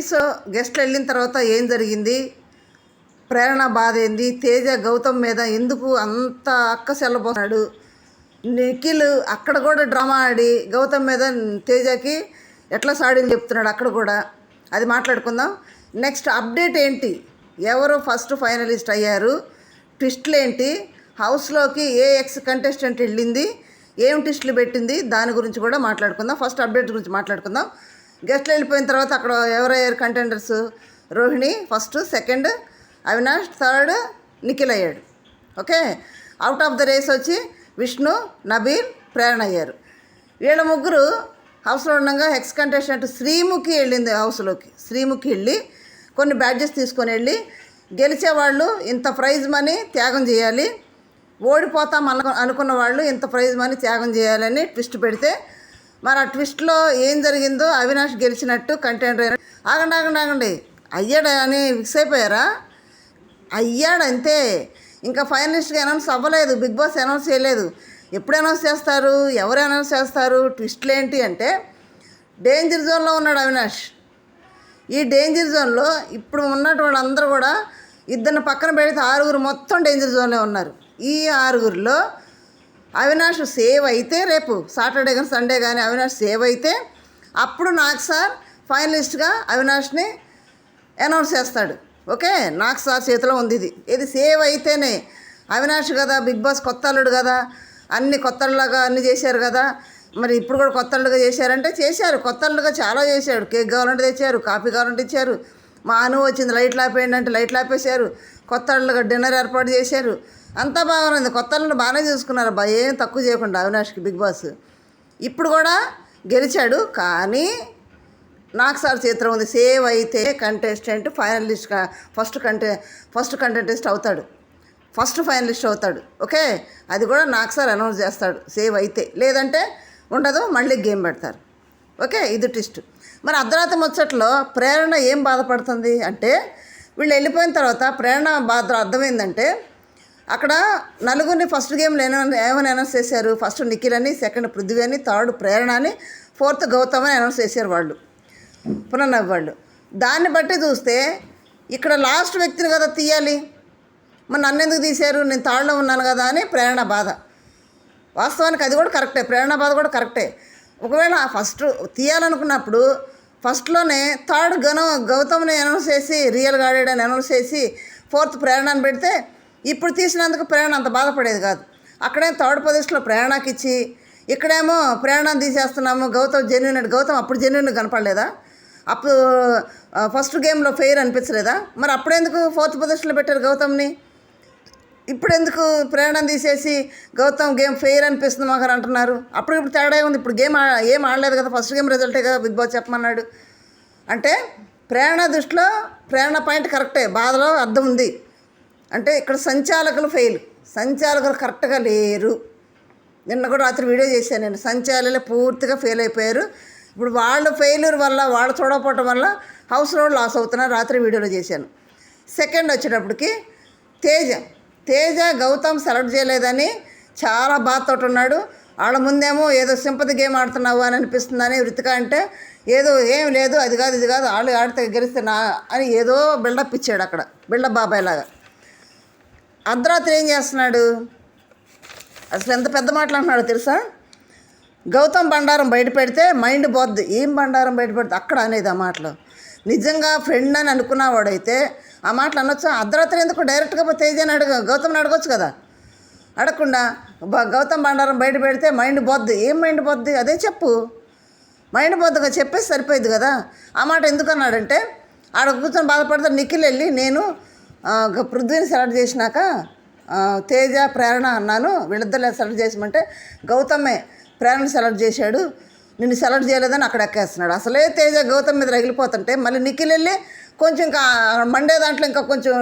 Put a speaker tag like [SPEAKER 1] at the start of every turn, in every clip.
[SPEAKER 1] So గెస్ట్లు వెళ్ళిన తర్వాత ఏం జరిగింది, ప్రేరణ బాధ ఏంది, తేజ గౌతమ్ మీద ఎందుకు అంత అక్కసెల్లబోతున్నాడు, నిఖిల్ అక్కడ కూడా డ్రామా ఆడి గౌతమ్ మీద తేజకి ఎట్లా సాడీలు చెప్తున్నాడు అక్కడ కూడా, అది మాట్లాడుకుందాం. నెక్స్ట్ అప్డేట్ ఏంటి, ఎవరు ఫస్ట్ ఫైనలిస్ట్ అయ్యారు, ట్విస్ట్లు ఏంటి, హౌస్లోకి ఏ ఎక్స్ కంటెస్టెంట్ వెళ్ళింది, ఏం ట్విస్టులు పెట్టింది, దాని గురించి కూడా మాట్లాడుకుందాం. ఫస్ట్ అప్డేట్ గురించి మాట్లాడుకుందాం. గెస్ట్లు వెళ్ళిపోయిన తర్వాత అక్కడ ఎవరయ్యారు contenders, Rohini first, second Avinash, third Nikhil అయ్యాడు. Okay, out of the race వచ్చి విష్ణు, నబీల్, ప్రేరణ అయ్యారు. వీళ్ళ ముగ్గురు హౌస్లో ఉండగా ఎక్స్ కంటెస్టెంట్ శ్రీముఖి వెళ్ళింది హౌస్లోకి. శ్రీముఖి వెళ్ళి కొన్ని బ్యాడ్జెస్ తీసుకొని వెళ్ళి గెలిచేవాళ్ళు ఇంత ప్రైజ్ మనీ త్యాగం చేయాలి, ఓడిపోతాం అనుకున్న వాళ్ళు ఇంత ప్రైజ్ మనీ త్యాగం చేయాలని ట్విస్ట్ పెడితే, మరి ఆ ట్విస్ట్లో ఏం జరిగిందో అవినాష్ గెలిచినట్టు కంటెండర్. ఆగండి అయ్యాడు అని ఫిక్స్ అయిపోయారా? అయ్యాడు అంతే, ఇంకా ఫైనలిస్ట్గా అనౌన్స్ అవ్వలేదు, బిగ్ బాస్ అనౌన్స్ చేయలేదు. ఎప్పుడు అనౌన్స్ చేస్తారు, ఎవరు అనౌన్స్ చేస్తారు? ట్విస్ట్లు ఏంటి అంటే, డేంజర్ జోన్లో ఉన్నాడు అవినాష్. ఈ డేంజర్ జోన్లో ఇప్పుడు ఉన్నటువంటి వాళ్ళందరూ కూడా ఇద్దరిని పక్కన పెడితే 6 మొత్తం డేంజర్ జోన్లో ఉన్నారు. ఈ 6లో అవినాష్ సేవ్ అయితే, రేపు సాటర్డే కానీ సండే కానీ అవినాష్ సేవ్ అయితే అప్పుడు నాకు సార్ ఫైనలిస్ట్గా అవినాష్ని అనౌన్స్ చేస్తాడు. ఓకే, నాకు సార్ చేతిలో ఉంది ఇది సేవ్ అయితేనే. అవినాష్ కదా, బిగ్ బాస్ కొత్త అల్లుడు కదా, అన్ని కొత్త అల్లుడుగా అన్నీ చేశారు కదా, మరి ఇప్పుడు కూడా కొత్త అల్లుడుగా చేశారంటే చేశారు, కొత్త అల్లుడుగా చాలా చేశాడు. కేక్ కావాలంటే తెచ్చారు, కాఫీ కావాలంటే ఇచ్చారు, మా అను వచ్చింది లైట్లు ఆపేయండి అంటే లైట్లు ఆపేశారు, కొత్త అల్లుడుగా డిన్నర్ ఏర్పాటు చేశారు, అంతా బాగుంది. కొత్త అల్లుడు బాగానే చూసుకున్నారు అబ్బా, ఏం తక్కువ చేయకుండా అవినాష్కి బిగ్ బాస్. ఇప్పుడు కూడా గెలిచాడు, కానీ నాకు సార్ చేతిలో ఉంది. సేవ్ అయితే కంటెస్టెంట్ ఫైనలిస్ట్గా ఫస్ట్ కంటెస్టెంట్ అవుతాడు, ఫస్ట్ ఫైనలిస్ట్ అవుతాడు. ఓకే, అది కూడా నాకు సార్ అనౌన్స్ చేస్తాడు సేవ్ అయితే, లేదంటే ఉండదు, మళ్ళీ గేమ్ పెడతారు. ఓకే, ఇది ట్విస్ట్. మరి అర్ధరాత్రి ముచ్చట్లో ప్రేరణ ఏం బాధపడుతుంది అంటే, వీళ్ళు వెళ్ళిపోయిన తర్వాత ప్రేరణ బాధ అర్థమైందంటే, అక్కడ నలుగురిని ఫస్ట్ గేమ్లో ఏమని అనౌన్స్ చేశారు, ఫస్ట్ నిఖిల్ అని, సెకండ్ పృథ్వీ అని, థర్డ్ ప్రేరణ అని, ఫోర్త్ గౌతమ్ అని అనౌన్స్ చేశారు వాళ్ళు, పునర్నవి వాళ్ళు. దాన్ని బట్టి చూస్తే ఇక్కడ లాస్ట్ వ్యక్తిని కదా తీయాలి, మరి నన్ను ఎందుకు తీశారు, నేను తాళ్ళలో ఉన్నాను కదా అని ప్రేరణ బాధ. వాస్తవానికి అది కూడా కరెక్టే, ప్రేరణ బాధ కూడా కరెక్టే. ఒకవేళ ఫస్ట్ తీయాలనుకున్నప్పుడు ఫస్ట్లోనే థర్డ్ గౌతమ్ని అనౌన్స్ చేసి రియల్గా ఆడాడని అనౌన్స్ చేసి ఫోర్త్ ప్రేరణని పెడితే ఇప్పుడు తీసినందుకు ప్రేరణ అంత బాధపడేది కాదు. అక్కడే థర్డ్ పొజిషన్లో ప్రేరణకి ఇచ్చి ఇక్కడేమో ప్రేరణను తీసేస్తున్నాము, గౌతమ్ అప్పుడు జెన్యున్ కనపడలేదా? అప్పుడు ఫస్ట్ గేమ్లో ఫెయిర్ అనిపించలేదా? మరి అప్పుడెందుకు ఫోర్త్ పొజిషన్లో పెట్టారు గౌతమ్ని? ఇప్పుడు ఎందుకు ప్రేరణను తీసేసి గౌతమ్ గేమ్ ఫెయిర్ అనిపిస్తుంది మాకు అంటున్నారు? ఇప్పుడు తేడా ఉంది, ఇప్పుడు ఏం ఆడలేదు కదా, ఫస్ట్ గేమ్ రిజల్టే కదా బిగ్ బాస్ చెప్పమన్నాడు. అంటే ప్రేరణ దృష్టిలో ప్రేరణ పాయింట్ కరెక్టే, బాధలో అర్థం ఉంది. అంటే ఇక్కడ సంచాలకులు ఫెయిల్, సంచాలకులు కరెక్ట్గా లేరు. నిన్న కూడా రాత్రి వీడియో చేశాను నేను, సంచాలకులు పూర్తిగా ఫెయిల్ అయిపోయారు. ఇప్పుడు వాళ్ళ ఫెయిల్యూర్ వల్ల, వాళ్ళు చూడకపోవటం వల్ల హౌస్లో లాస్ అవుతున్నారు, రాత్రి వీడియోలో చేశాను. సెకండ్ వచ్చేటప్పటికి తేజ గౌతమ్ సెలెక్ట్ చేయలేదని చాలా బాధతో ఉన్నాడు. వాళ్ళ ముందేమో ఏదో సింపతి గేమ్ ఆడుతున్నావు అని అనిపిస్తుందని రుతిక అంటే, ఏదో ఏం లేదు, అది కాదు ఇది కాదు, వాళ్ళు ఆడితే గెలిస్తే అని ఏదో బిల్డప్ ఇచ్చాడు అక్కడ, బిల్డప్ బాబాయ్ లాగా. అర్ధరాత్రి ఏం చేస్తున్నాడు, అసలు ఎంత పెద్ద మాటలు అంటున్నాడు తెలుసా? గౌతమ్ బండారం బయట పెడితే మైండ్ పోద్ది. ఏం బండారం బయట పెడితే అక్కడ అనేది ఆ మాటలు. నిజంగా ఫ్రెండ్ అని అనుకున్నవాడైతే ఆ మాటలు అనొచ్చు. అర్ధరాత్రి ఎందుకు డైరెక్ట్గా తేజని గౌతమ్ని అడగొచ్చు కదా, అడగకుండా గౌతమ్ బండారం బయట పెడితే మైండ్ పోద్ది. ఏం మైండ్ పోద్ది, అదే చెప్పు, మైండ్ పోద్దుగా చెప్పేసి సరిపోయింది కదా. ఆ మాట ఎందుకు అన్నాడంటే, ఆడ కూర్చొని బాధపడితే నిఖిల్ వెళ్ళి నేను పృథ్వీని సెలెక్ట్ చేసినాక తేజ ప్రేరణ అన్నాను, వీళ్ళిద్దరు సెలెక్ట్ చేసామంటే గౌతమే ప్రేరణ సెలెక్ట్ చేశాడు, నిన్ను సెలెక్ట్ చేయలేదని అక్కడ ఎక్కేస్తున్నాడు. అసలే తేజ గౌతమ్ మీద రగిలిపోతుంటే మళ్ళీ నిఖిల్ వెళ్ళి కొంచెం ఇంకా మండే దాంట్లో ఇంకా కొంచెం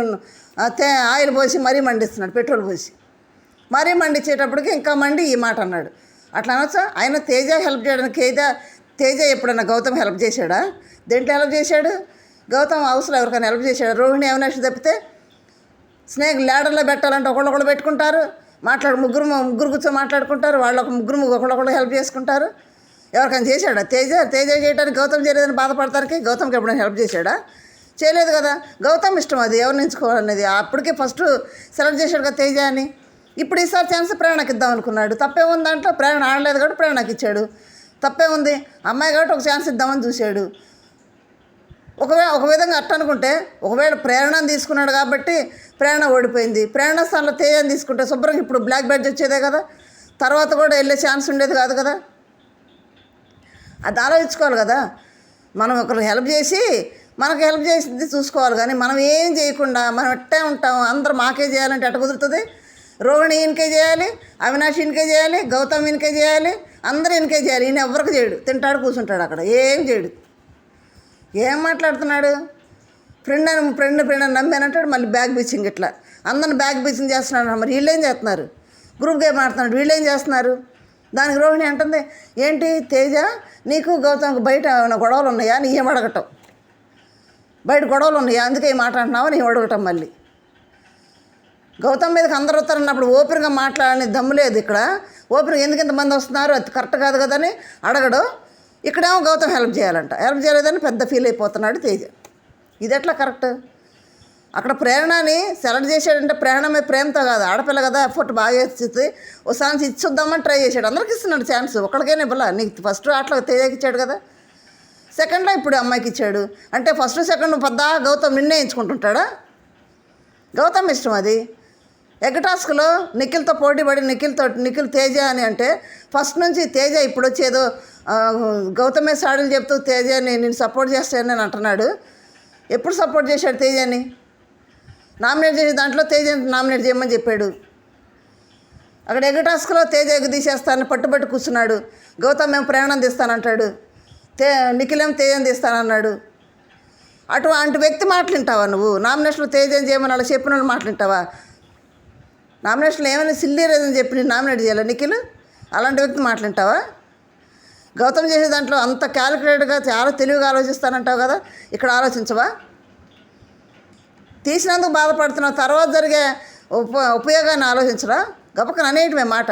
[SPEAKER 1] ఆయిల్ పోసి మరీ మండిస్తున్నాడు, పెట్రోల్ పోసి మరీ మండించేటప్పటికి ఇంకా మండి ఈ మాట అన్నాడు. అట్లా అనొచ్చా? ఆయన తేజ హెల్ప్ చేయడానికి తేజ ఎప్పుడన్నా గౌతమ్ హెల్ప్ చేశాడా? దేంట్లో హెల్ప్ చేశాడు? గౌతమ్ హౌస్లో ఎవరికైనా హెల్ప్ చేశాడు? రోహిణి అవినాష్ తప్పితే స్నేక్ ల్యాడర్లో పెట్టాలంటే ఒకళ్ళొకళ్ళు పెట్టుకుంటారు, ముగ్గురు కూర్చొని మాట్లాడుకుంటారు, వాళ్ళు ఒక ముగ్గురు ఒకళ్ళొకళ్ళు హెల్ప్ చేసుకుంటారు. ఎవరికైనా చేశాడా? తేజ చేయడానికి గౌతమ్ చేయలేదని బాధపడతానికి గౌతమ్కి ఎప్పుడైనా హెల్ప్ చేశాడా? చేయలేదు కదా. గౌతమ్ ఇష్టం అది ఎవరిని ఎంచుకోవాలనేది. అప్పటికే ఫస్ట్ సెలెక్ట్ చేశాడు కదా తేజ అని. ఇప్పుడు ఈసారి ఛాన్స్ ప్రేరణకి ఇద్దాం అనుకున్నాడు. తప్పే ఉంది దాంట్లో. ప్రేరణ ఆడలేదు కాబట్టి ప్రేరణకి ఇచ్చాడు. తప్పే ఉంది. అమ్మాయి కాబట్టి ఒక ఛాన్స్ ఇద్దామని చూశాడు. ఒక విధంగా అట్ట అనుకుంటే, ఒకవేళ ప్రేరణను తీసుకున్నాడు కాబట్టి ప్రేరణ ఓడిపోయింది. ప్రేరణ స్థానంలో తేజని తీసుకుంటే శుభ్రంగా ఇప్పుడు బ్లాక్ బ్యాడ్జ్ వచ్చేదే కదా. తర్వాత కూడా వెళ్ళే ఛాన్స్ ఉండేది కాదు కదా. అది ఆలోచించుకోవాలి కదా. మనం ఒకరికి హెల్ప్ చేసి మనకు హెల్ప్ చేసింది చూసుకోవాలి. కానీ మనం ఏం చేయకుండా మనం ఎట్టే ఉంటాం. అందరూ మాకే చేయాలంటే ఎట్ట కుదురుతుంది? రోహిణి ఈయనకే చేయాలి, అవినాష్ ఈయనకే చేయాలి, గౌతమ్ ఈయనకే చేయాలి, అందరూ ఈయనకే చేయాలి. ఈయన ఎవరికి చేయడు. తింటాడు, కూర్చుంటాడు అక్కడ, ఏం చేయడు. ఏం మాట్లాడుతున్నాడు? ఫ్రెండ్ అని నమ్మానంటాడు. మళ్ళీ బ్యాగ్ బీచింగ్ ఇట్లా అందరిని బ్యాగ్ బీచింగ్ చేస్తున్నాడు. మరి వీళ్ళు ఏం చేస్తున్నారు? గ్రూప్ గేమ్ ఆడుతున్నాడు. వీళ్ళు ఏం చేస్తున్నారు? దానికి రోహిణి అంటుంది, ఏంటి తేజ నీకు గౌతమ్కి బయట ఏమైనా గొడవలు ఉన్నాయా? నీ ఏం అడగటం? బయట గొడవలు ఉన్నాయా అందుకే ఈ మాట అంటున్నావా? నీ అడగటం. మళ్ళీ గౌతమ్ మీదకి అందరు వస్తారన్నప్పుడు ఓపెన్గా మాట్లాడని దమ్ము లేదు ఇక్కడ. ఓపెన్గా ఎందుకు ఇంతమంది వస్తున్నారు, అది కరెక్ట్ కాదు కదా అని అడగడు. ఇక్కడేమో గౌతమ్ హెల్ప్ చేయాలంట. హెల్ప్ చేయలేదని పెద్ద ఫీల్ అయిపోతున్నాడు తేజ. ఇది ఎట్లా కరెక్ట్? అక్కడ ప్రేరణని సెలెక్ట్ చేశాడంటే ప్రేరణ మీద ప్రేమతో కాదు, ఆడపిల్ల కదా, ఎఫర్ట్ బాగా చేస్తుంది. ఓ ఛాన్స్ ఇచ్చుద్దామని ట్రై చేశాడు. అందరికి ఇస్తున్నాడు ఛాన్స్, ఒక్కడికైనా ఇవ్వాల. నీకు ఫస్ట్ అట్లా తేజకి ఇచ్చాడు కదా, సెకండ్లో ఇప్పుడు అమ్మాయికి ఇచ్చాడు. అంటే ఫస్ట్ సెకండ్ పద్దా గౌతమ్ నిన్నే ఎంచుకుంటుంటాడా? గౌతమ్ ఇష్టం అది. ఎగ్ టాస్క్లో నిఖిల్తో పోటీపడి నిఖిల్ తేజ అని అంటే ఫస్ట్ నుంచి తేజ ఇప్పుడు వచ్చేదో గౌతమే సాడీలు చెప్తూ తేజని నేను సపోర్ట్ చేస్తానని అంటున్నాడు. ఎప్పుడు సపోర్ట్ చేశాడు తేజని? నామినేట్ చేసే దాంట్లో తేజని నామినేట్ చేయమని చెప్పాడు. అక్కడ ఎగ్ టాస్క్లో తేజ ఎగ్ తీసేస్తానని పట్టుబట్టి కూర్చున్నాడు. గౌతమ్ ఏమో ప్రేరణం తీస్తానంటాడు. నిఖిల్ ఏమో తేజని తీస్తానన్నాడు. అటువంటి వ్యక్తి మాట్లాంటావా నువ్వు? నామినేషన్లో తేజని చేయమని అలా చెప్పిన వాళ్ళు మాట్లాంటావా? నామినేషన్లో ఏమైనా సిల్లీ రీజన్ చెప్పి నేను నామినేట్ చేయాలి నిఖిల్? అలాంటి వ్యక్తి మాట్లాంటావా? గౌతమ్ చేసే దాంట్లో అంత క్యాలిక్యులేటెడ్గా చాలా తెలివిగా ఆలోచిస్తానంటావు కదా, ఇక్కడ ఆలోచించవా? తీసినందుకు బాధపడుతున్నావు, తర్వాత జరిగే ఉపయోగాన్ని ఆలోచించరా? గబక్కన అనేయటమే మాట.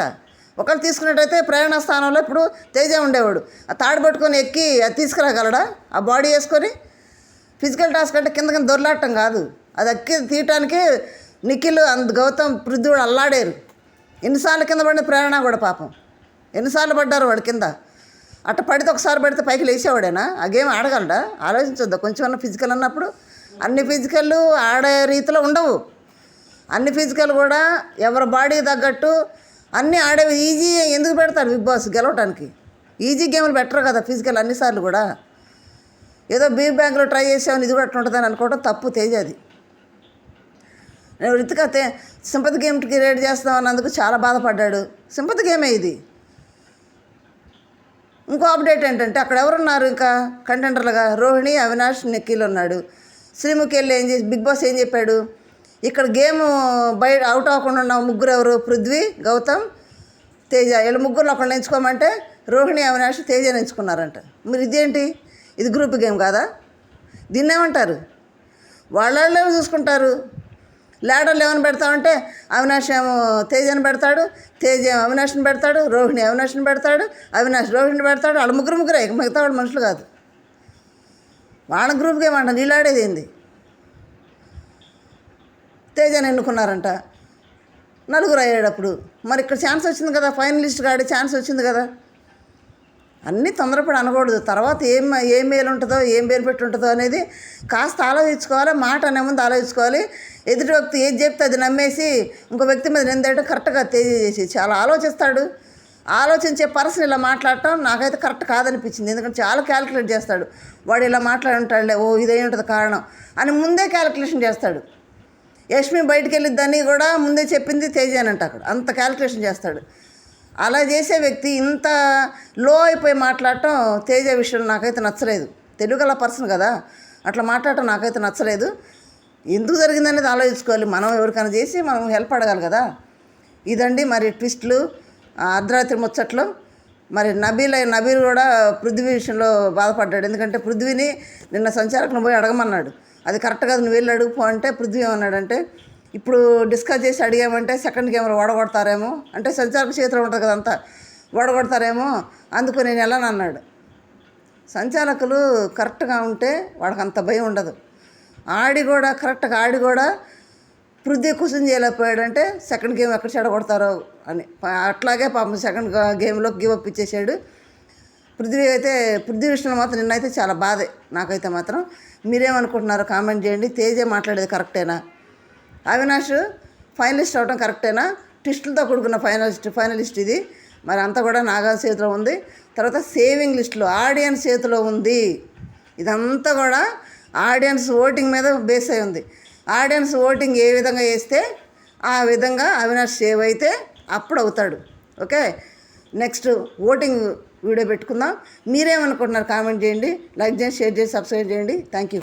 [SPEAKER 1] ఒకళ్ళు తీసుకున్నట్టయితే ప్రేరణ స్థానంలో ఇప్పుడు తేజ ఉండేవాడు. ఆ తాడు పట్టుకొని ఎక్కి అది తీసుకురాగలడా? ఆ బాడీ వేసుకొని ఫిజికల్ టాస్క్ అంటే కింద దొరలాడటం కాదు, అది ఎక్కి తీయటానికి నిఖిల్ గౌతమ్ పృథ్వీ కూడా అల్లాడారు. ఎన్నిసార్లు కింద పడిన ప్రేరణ కూడా పాపం ఎన్నిసార్లు పడ్డారు వాడు కింద. అట్ట పడితే ఒకసారి పడితే పైకి లేచేవాడేనా? ఆ గేమ్ ఆడగలడా? ఆలోచించొద్దా కొంచెం అన్న ఫిజికల్ అన్నప్పుడు? అన్ని ఫిజికల్ ఆడే రీతిలో ఉండవు. అన్ని ఫిజికల్ కూడా ఎవరి బాడీకి తగ్గట్టు అన్నీ ఆడేవి. ఈజీ ఎందుకు పెడతారు బిగ్ బాస్ గెలవటానికి? ఈజీ గేమ్లు పెట్టరు కదా ఫిజికల్ అన్నిసార్లు కూడా. ఏదో బీ బ్యాంక్లో ట్రై చేసామని ఇది కూడా అట్లా ఉంటుందని అనుకోవడం తప్పు తేజ. అది రితిక సింపతి గేమ్కి క్రియేట్ చేస్తాం అన్నందుకు చాలా బాధపడ్డాడు. సింపతి గేమే ఇది. ఇంకో అప్డేట్ ఏంటంటే అక్కడ ఎవరున్నారు ఇంకా కంటెండర్లుగా? రోహిణి, అవినాష్, నిఖిల్ ఉన్నాడు. శ్రీముఖి వెళ్ళి బిగ్ బాస్ ఏం చెప్పాడు? ఇక్కడ గేమ్ బయట అవుట్ అవ్వకుండా ఉన్న ముగ్గురు ఎవరు? పృథ్వీ, గౌతమ్, తేజ. వీళ్ళు ముగ్గురు ఒకళ్ళు ఎంచుకోమంటే రోహిణి, అవినాష్, తేజని ఎంచుకున్నారంట. మరి ఇదేంటి? ఇది గ్రూప్ గేమ్ కాదా? దీన్ని ఏమంటారు? వాళ్ళే చూసుకుంటారు. ల్యాడర్లు ఏమైనా పెడతామంటే అవినాష్ ఏమో తేజని పెడతాడు, తేజ ఏమో అవినాష్ని పెడతాడు, రోహిణి అవినాష్ని పెడతాడు, అవినాష్ రోహిణిని పెడతాడు. వాళ్ళు ముగ్గురే, మిగతా వాళ్ళు మనుషులు కాదు. వాళ్ళ గ్రూప్ గేమ్ అంట. నీళ్ళు ఆడేది ఏంది? తేజని ఎన్నుకున్నారంట, నలుగురు అయ్యేటప్పుడు. మరి ఇక్కడ ఛాన్స్ వచ్చింది కదా, ఫైనలిస్ట్గా ఆడే ఛాన్స్ వచ్చింది కదా. అన్నీ తొందరపడి అనకూడదు. తర్వాత ఏం మేలు ఉంటుందో ఏం పేరు పెట్టి ఉంటుందో అనేది కాస్త ఆలోచించుకోవాలి. మాట అనే ముందు ఆలోచించుకోవాలి. ఎదుటి వ్యక్తి ఏది చెప్తే అది నమ్మేసి ఇంకో వ్యక్తి మీద నిందేయడం కరెక్ట్గా తెలియజేసి చాలా ఆలోచిస్తాడు. ఆలోచించే పర్సన్ ఇలా మాట్లాడటం నాకైతే కరెక్ట్ కాదనిపించింది. ఎందుకంటే చాలా క్యాలిక్యులేట్ చేస్తాడు. వాడు ఇలా మాట్లాడుంటాడులే, ఓ ఇదే ఉంటుంది కారణం అని ముందే క్యాలిక్యులేషన్ చేస్తాడు. యష్మి బయటికి వెళ్ళిద్దని కూడా ముందే చెప్పింది తేజానంట. అక్కడ అంత క్యాలిక్యులేషన్ చేస్తాడు. అలా చేసే వ్యక్తి ఇంత లో అయిపోయి మాట్లాడటం తేజ విషయంలో నాకైతే నచ్చలేదు. తెలుగుగల పర్సన్ కదా, అట్లా మాట్లాడటం నాకైతే నచ్చలేదు. ఎందుకు జరిగిందనేది ఆలోచించుకోవాలి. మనం ఎవరికైనా చేసి మనం హెల్ప్ అడగాలి కదా. ఇదండి మరి ట్విస్టులు, అర్ధరాత్రి ముచ్చట్లు. మరి నబీల్ కూడా పృథ్వీ విషయంలో బాధపడ్డాడు. ఎందుకంటే పృథ్వీని నిన్న సంచాలకులను పోయి అడగమన్నాడు. అది కరెక్ట్ కాదు, నువ్వు వెళ్ళి అడుగుపో అంటే పృథ్వీ ఏమన్నాడంటే ఇప్పుడు డిస్కస్ చేసి అడిగామంటే సెకండ్ కెమెరా ఓడగొడతారేమో, అంటే సంచాలక చేతిలో ఉంటుంది కదా అంతా, ఓడగొడతారేమో అందుకు నేను వెళ్ళను అన్నాడు. సంచాలకులు కరెక్ట్గా ఉంటే వాడికి అంత భయం ఉండదు. ఆడి కూడా పృథ్వీ క్వశ్చన్ చేయలేకపోయాడంటే సెకండ్ గేమ్ ఎక్కడ చెడగొడతారో అని. అట్లాగే పాపం సెకండ్ గేమ్లో గివప్ ఇచ్చేసాడు. పృథ్వీ విషయంలో మాత్రం నిన్నైతే చాలా బాధే నాకైతే మాత్రం. మీరేమనుకుంటున్నారో కామెంట్ చేయండి. తేజ మాట్లాడేది కరెక్టేనా? అవినాష్ ఫైనలిస్ట్ అవడం కరెక్టేనా? ట్విస్టులతో కూడుకున్న ఫైనలిస్ట్ ఇది. మరి అంతా కూడా నాగార్జున చేతిలో ఉంది. తర్వాత సేవింగ్ లిస్టులో ఆడియన్స్ చేతిలో ఉంది. ఇదంతా కూడా ఆడియన్స్ ఓటింగ్ మీద బేస్ అయి ఉంది. ఆడియన్స్ ఓటింగ్ ఏ విధంగా వేస్తే ఆ విధంగా అవినాష్ సేవ్ అయితే అప్పుడు అవుతాడు. ఓకే, నెక్స్ట్ ఓటింగ్ వీడియో పెట్టుకుందాం. మీరేమనుకుంటున్నారు కామెంట్ చేయండి. లైక్ చేయండి, షేర్ చేసి సబ్స్క్రైబ్ చేయండి. Thank you.